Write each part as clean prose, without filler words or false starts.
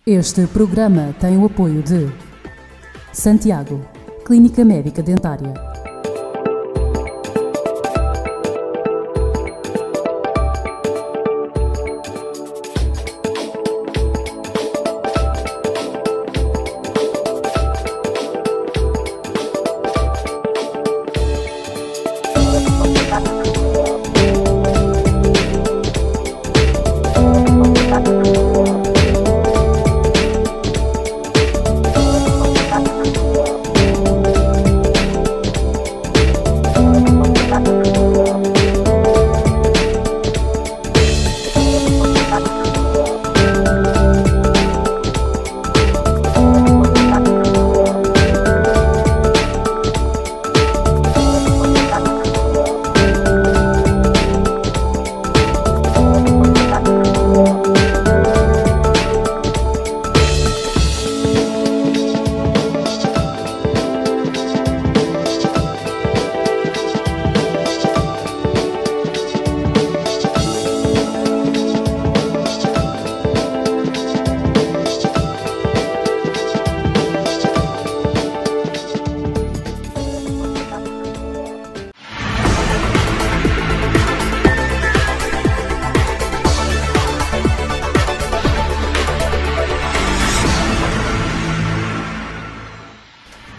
Este programa tem o apoio de Santiago, Clínica Médica Dentária.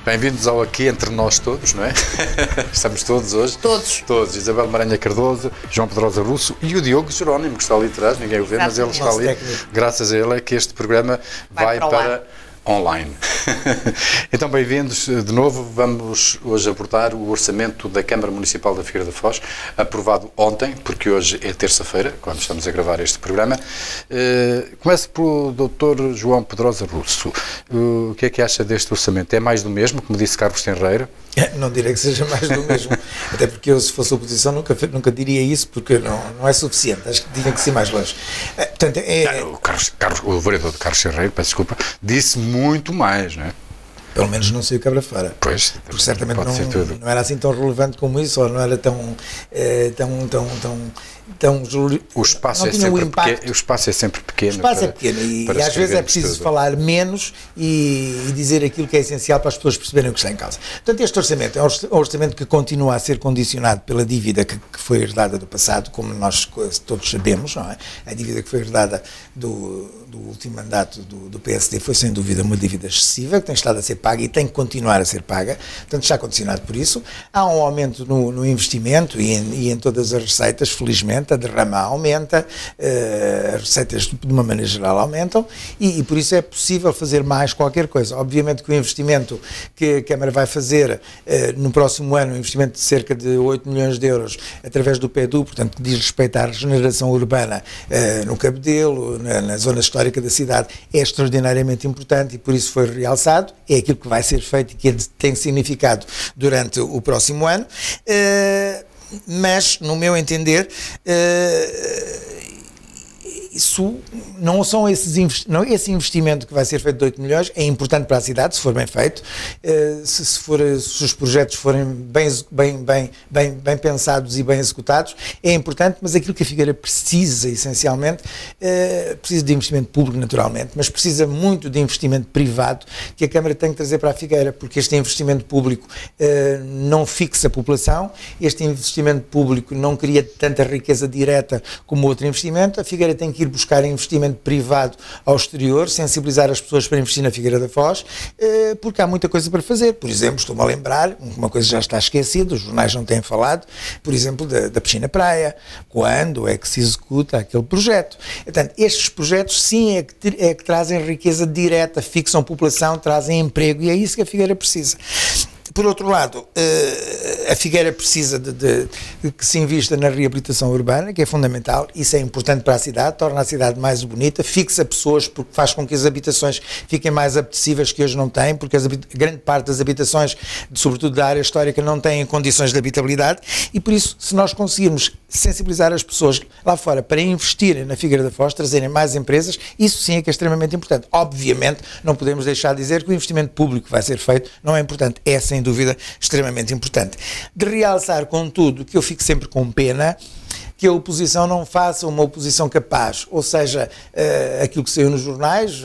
Bem-vindos ao Aqui Entre Nós Todos, não é? Estamos todos hoje. Todos. Isabel Maranha Cardoso, João Pedrosa Russo e o Diogo Jerónimo, que está ali atrás, ninguém o vê, mas ele está ali. Graças a ele é que este programa vai para online. Então, bem-vindos de novo. Vamos hoje abordar o orçamento da Câmara Municipal da Figueira da Foz, aprovado ontem, porque hoje é terça-feira, quando estamos a gravar este programa. Começo pelo Dr. João Pedrosa Russo. O que é que acha deste orçamento? É mais do mesmo, como disse Carlos Tenreira? Não direi que seja mais do mesmo, até porque eu, se fosse oposição, nunca diria isso, porque não é suficiente, acho que tinha que ser mais longe. Portanto, o vereador Carlos Tenreira, peço desculpa, disse muito mais, não é? Pelo menos não saiu cabra fora. Pois, porque certamente não era assim tão relevante como isso, ou não era tão o espaço é sempre pequeno. O espaço é sempre pequeno. O espaço é pequeno e às vezes é preciso falar menos e dizer aquilo que é essencial para as pessoas perceberem o que está em causa. Portanto, este orçamento é um orçamento que continua a ser condicionado pela dívida que foi herdada do passado, como nós todos sabemos, não é? A dívida que foi herdada do último mandato do PSD foi sem dúvida uma dívida excessiva, que tem estado a ser paga e tem que continuar a ser paga, portanto está condicionado por isso. Há um aumento no investimento e em todas as receitas, felizmente, a derrama aumenta, as receitas de uma maneira geral aumentam e por isso é possível fazer mais qualquer coisa. Obviamente que o investimento que a Câmara vai fazer no próximo ano, um investimento de cerca de 8 milhões de euros através do PEDU, portanto que diz respeito à regeneração urbana no Cabedelo, na zona histórica da cidade, é extraordinariamente importante e por isso foi realçado, é aquilo que vai ser feito e que tem significado durante o próximo ano. Mas, no meu entender, isso não são esse investimento que vai ser feito de 8 milhões, é importante para a cidade, se for bem feito, se os projetos forem bem pensados e bem executados, é importante, mas aquilo que a Figueira precisa, essencialmente, precisa de investimento público, naturalmente, mas precisa muito de investimento privado que a Câmara tem que trazer para a Figueira, porque este investimento público não fixa a população, este investimento público não cria tanta riqueza direta como outro investimento, a Figueira tem que ir buscar investimento privado ao exterior, sensibilizar as pessoas para investir na Figueira da Foz, porque há muita coisa para fazer. Por exemplo, estou-me a lembrar, uma coisa já está esquecida, os jornais não têm falado, por exemplo, da piscina-praia, quando é que se executa aquele projeto. Portanto, estes projetos sim é que trazem riqueza direta, fixam população, trazem emprego e é isso que a Figueira precisa. Por outro lado, a Figueira precisa de que se invista na reabilitação urbana, que é fundamental, isso é importante para a cidade, torna a cidade mais bonita, fixa pessoas, porque faz com que as habitações fiquem mais apetecíveis, que hoje não têm, porque grande parte das habitações, sobretudo da área histórica, não têm condições de habitabilidade e por isso, se nós conseguirmos sensibilizar as pessoas lá fora para investirem na Figueira da Foz, trazerem mais empresas, isso sim é que é extremamente importante. Obviamente, não podemos deixar de dizer que o investimento público que vai ser feito não é importante, é sem dúvida extremamente importante. De realçar, contudo, que eu fico sempre com pena que a oposição não faça uma oposição capaz, ou seja, aquilo que saiu nos jornais,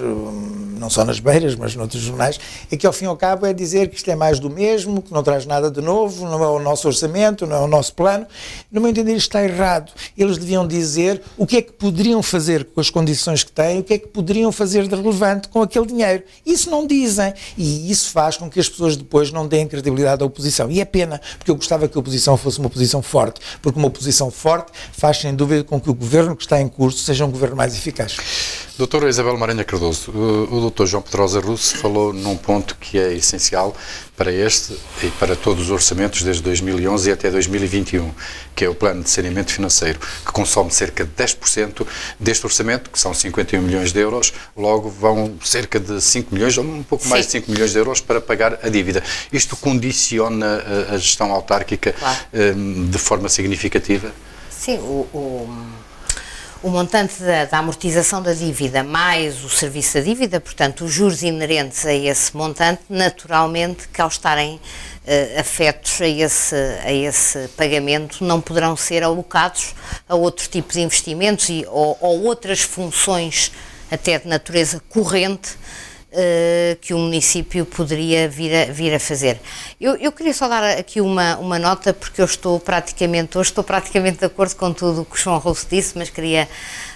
não só nas beiras, mas noutros jornais, é que ao fim e ao cabo é dizer que isto é mais do mesmo, que não traz nada de novo, não é o nosso orçamento, não é o nosso plano. No meu entender isto está errado. Eles deviam dizer o que é que poderiam fazer com as condições que têm, o que é que poderiam fazer de relevante com aquele dinheiro. Isso não dizem, e isso faz com que as pessoas depois não deem credibilidade à oposição. E é pena, porque eu gostava que a oposição fosse uma oposição forte, porque uma oposição forte faz sem dúvida com que o governo que está em curso seja um governo mais eficaz. Doutora Isabel Maranha Cardoso, o doutor João Pedrosa Russo falou num ponto que é essencial para este e para todos os orçamentos desde 2011 e até 2021, que é o plano de saneamento financeiro, que consome cerca de 10% deste orçamento, que são 51 milhões de euros, logo vão cerca de 5 milhões, ou um pouco mais de 5 milhões de euros para pagar a dívida. Isto condiciona a gestão autárquica de forma significativa? Sim, o montante da amortização da dívida mais o serviço da dívida, portanto, os juros inerentes a esse montante, naturalmente, que ao estarem afetos a esse pagamento, não poderão ser alocados a outro tipo de investimentos ou outras funções, até de natureza corrente, que o município poderia vir a fazer. Eu queria só dar aqui uma nota, porque hoje estou praticamente de acordo com tudo o que o João Russo disse, mas queria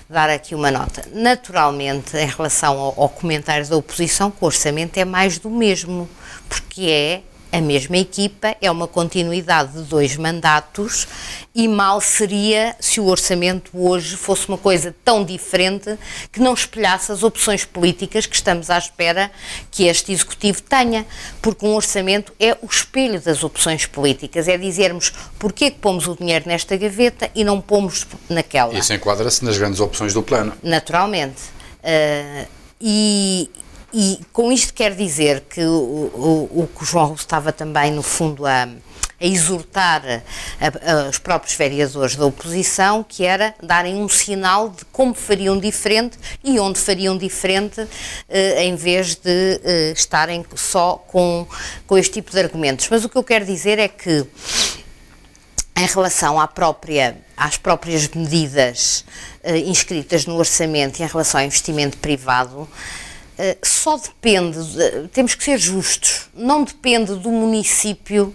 dar aqui uma nota. Naturalmente, em relação ao comentário da oposição, que o orçamento é mais do mesmo, porque é a mesma equipa, é uma continuidade de 2 mandatos e mal seria se o orçamento hoje fosse uma coisa tão diferente que não espelhasse as opções políticas que estamos à espera que este Executivo tenha, porque um orçamento é o espelho das opções políticas, é dizermos porque é que pomos o dinheiro nesta gaveta e não pomos naquela. Isso enquadra-se nas grandes opções do plano. Naturalmente. E com isto quer dizer que o que o João Russo estava também, no fundo, a exortar os próprios vereadores da oposição, que era darem um sinal de como fariam diferente e onde fariam diferente, em vez de estarem só com este tipo de argumentos. Mas o que eu quero dizer é que, em relação às próprias medidas inscritas no orçamento e em relação ao investimento privado, só depende, temos que ser justos, não depende do município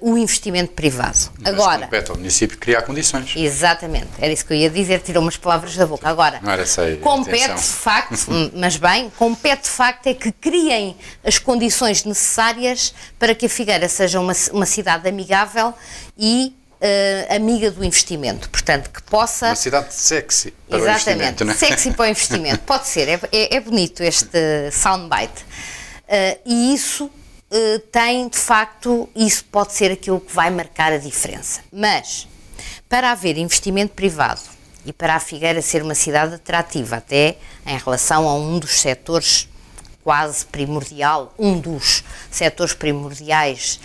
o investimento privado. Mas agora compete ao município criar condições. Exatamente, era isso que eu ia dizer, tirou umas palavras da boca. Agora, não era essa compete de facto, mas bem, compete de facto é que criem as condições necessárias para que a Figueira seja uma cidade amigável e amiga do investimento, portanto, que possa... Uma cidade sexy para o investimento, não é? Sexy para o investimento, pode ser, é bonito este soundbite. E isso tem, de facto, isso pode ser aquilo que vai marcar a diferença. Mas, para haver investimento privado e para a Figueira ser uma cidade atrativa, até em relação a um dos setores quase primordial, um dos setores primordiais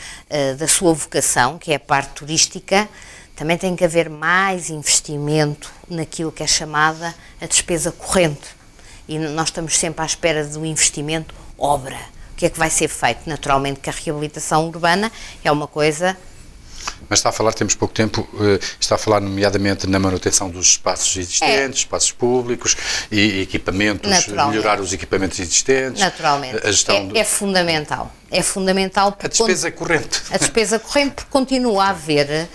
da sua vocação, que é a parte turística, também tem que haver mais investimento naquilo que é chamada a despesa corrente. E nós estamos sempre à espera do investimento obra. O que é que vai ser feito? Naturalmente que a reabilitação urbana é uma coisa... Mas está a falar, temos pouco tempo, está a falar nomeadamente na manutenção dos espaços existentes, espaços públicos e equipamentos, melhorar os equipamentos existentes. Naturalmente, a gestão é fundamental. É fundamental porque... A despesa corrente. A despesa corrente, porque continua a haver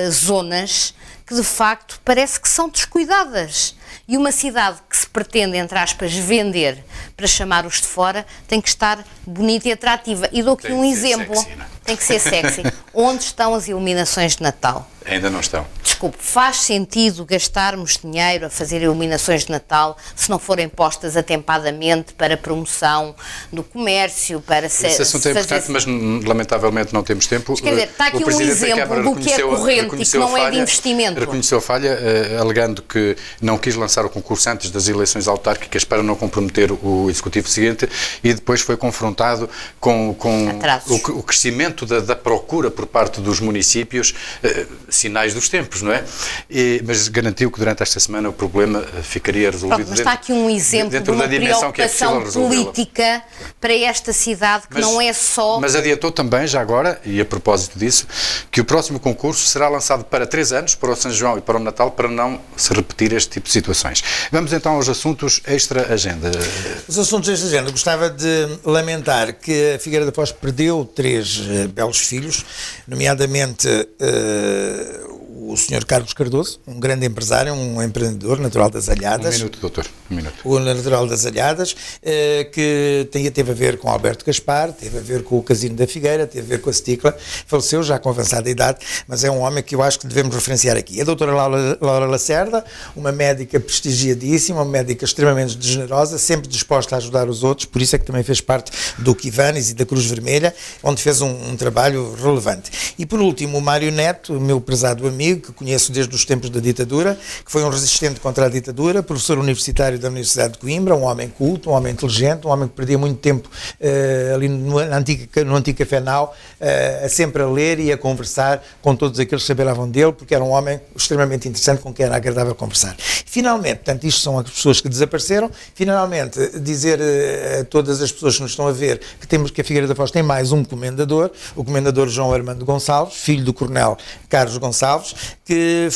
zonas que de facto parece que são descuidadas. E uma cidade que se pretende, entre aspas, vender para chamar os de fora, tem que estar bonita e atrativa. E dou aqui um exemplo. Sexy, não é? Tem que ser sexy. Onde estão as iluminações de Natal? Ainda não estão. Desculpe, faz sentido gastarmos dinheiro a fazer iluminações de Natal se não forem postas atempadamente para promoção do comércio, para ser... Esse assunto é importante, mas lamentavelmente não temos tempo. Quer dizer, está aqui um exemplo do que é corrente e que não é de investimento. Reconheceu a falha, alegando que não quis lançar o concurso antes das eleições autárquicas para não comprometer o Executivo seguinte e depois foi confrontado com o crescimento aumento da procura por parte dos municípios, sinais dos tempos, não é? Mas garantiu que durante esta semana o problema ficaria resolvido. Pronto, mas está aqui um exemplo de uma preocupação política para esta cidade que não é só... Mas adiantou também, já agora, e a propósito disso, que o próximo concurso será lançado para 3 anos, para o São João e para o Natal, para não se repetir este tipo de situações. Vamos então aos assuntos extra-agenda. Os assuntos extra-agenda. Gostava de lamentar que a Figueira da Foz perdeu 3 belos filhos, nomeadamente o Sr. Carlos Cardoso, um grande empresário, um empreendedor natural das Alhadas. Um minuto, doutor. Um minuto. O natural das Alhadas, que teve a ver com Alberto Gaspar, teve a ver com o Casino da Figueira, teve a ver com a Sticla, faleceu já com avançada idade, mas é um homem que eu acho que devemos referenciar aqui. A doutora Laura Lacerda, uma médica prestigiadíssima, uma médica extremamente generosa, sempre disposta a ajudar os outros, por isso é que também fez parte do Kivanis e da Cruz Vermelha, onde fez um trabalho relevante. E por último, o Mário Neto, o meu prezado amigo, que conheço desde os tempos da ditadura, que foi um resistente contra a ditadura, professor universitário da Universidade de Coimbra, um homem culto, um homem inteligente, um homem que perdia muito tempo ali no antigo Café Now, sempre a ler e a conversar com todos aqueles que sabelavam dele, porque era um homem extremamente interessante com quem era agradável conversar. Finalmente, portanto, isto são as pessoas que desapareceram, finalmente dizer a todas as pessoas que nos estão a ver que a Figueira da Foz tem mais um comendador, o comendador João Armando Gonçalves, filho do coronel Carlos Gonçalves, que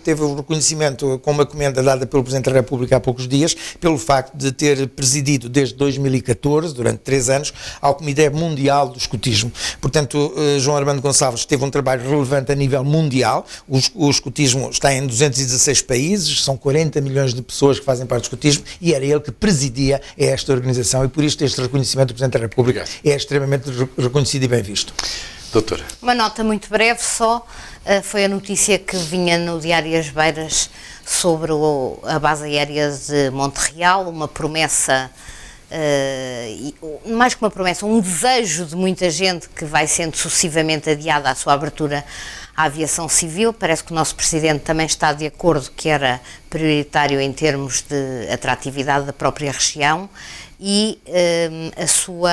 teve o reconhecimento com uma comenda dada pelo Presidente da República há poucos dias, pelo facto de ter presidido desde 2014, durante 3 anos, ao Comitê Mundial do Escotismo. Portanto, João Armando Gonçalves teve um trabalho relevante a nível mundial. O escotismo está em 216 países, são 40 milhões de pessoas que fazem parte do escotismo, e era ele que presidia esta organização, e por isto este reconhecimento do Presidente da República é extremamente reconhecido e bem visto. Doutora. Uma nota muito breve só, foi a notícia que vinha no Diário As Beiras sobre a base aérea de Monte Real, uma promessa, mais que uma promessa, um desejo de muita gente que vai sendo sucessivamente adiada a sua abertura à aviação civil. Parece que o nosso Presidente também está de acordo que era prioritário em termos de atratividade da própria região e a sua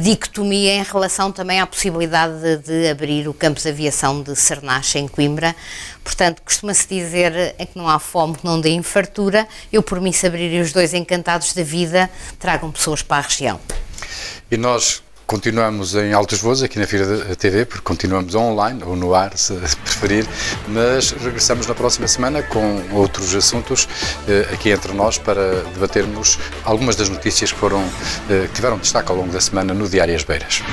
dicotomia em relação também à possibilidade de abrir o campo de aviação de Cernache, em Coimbra. Portanto, costuma-se dizer que não há fome que não dê em fartura. Eu, por mim, se abrirem os dois encantados da vida, tragam pessoas para a região. E nós continuamos em altos voos aqui na Figueira da TV, porque continuamos online ou no ar, se preferir, mas regressamos na próxima semana com outros assuntos aqui entre nós para debatermos algumas das notícias que tiveram destaque ao longo da semana no Diário As Beiras.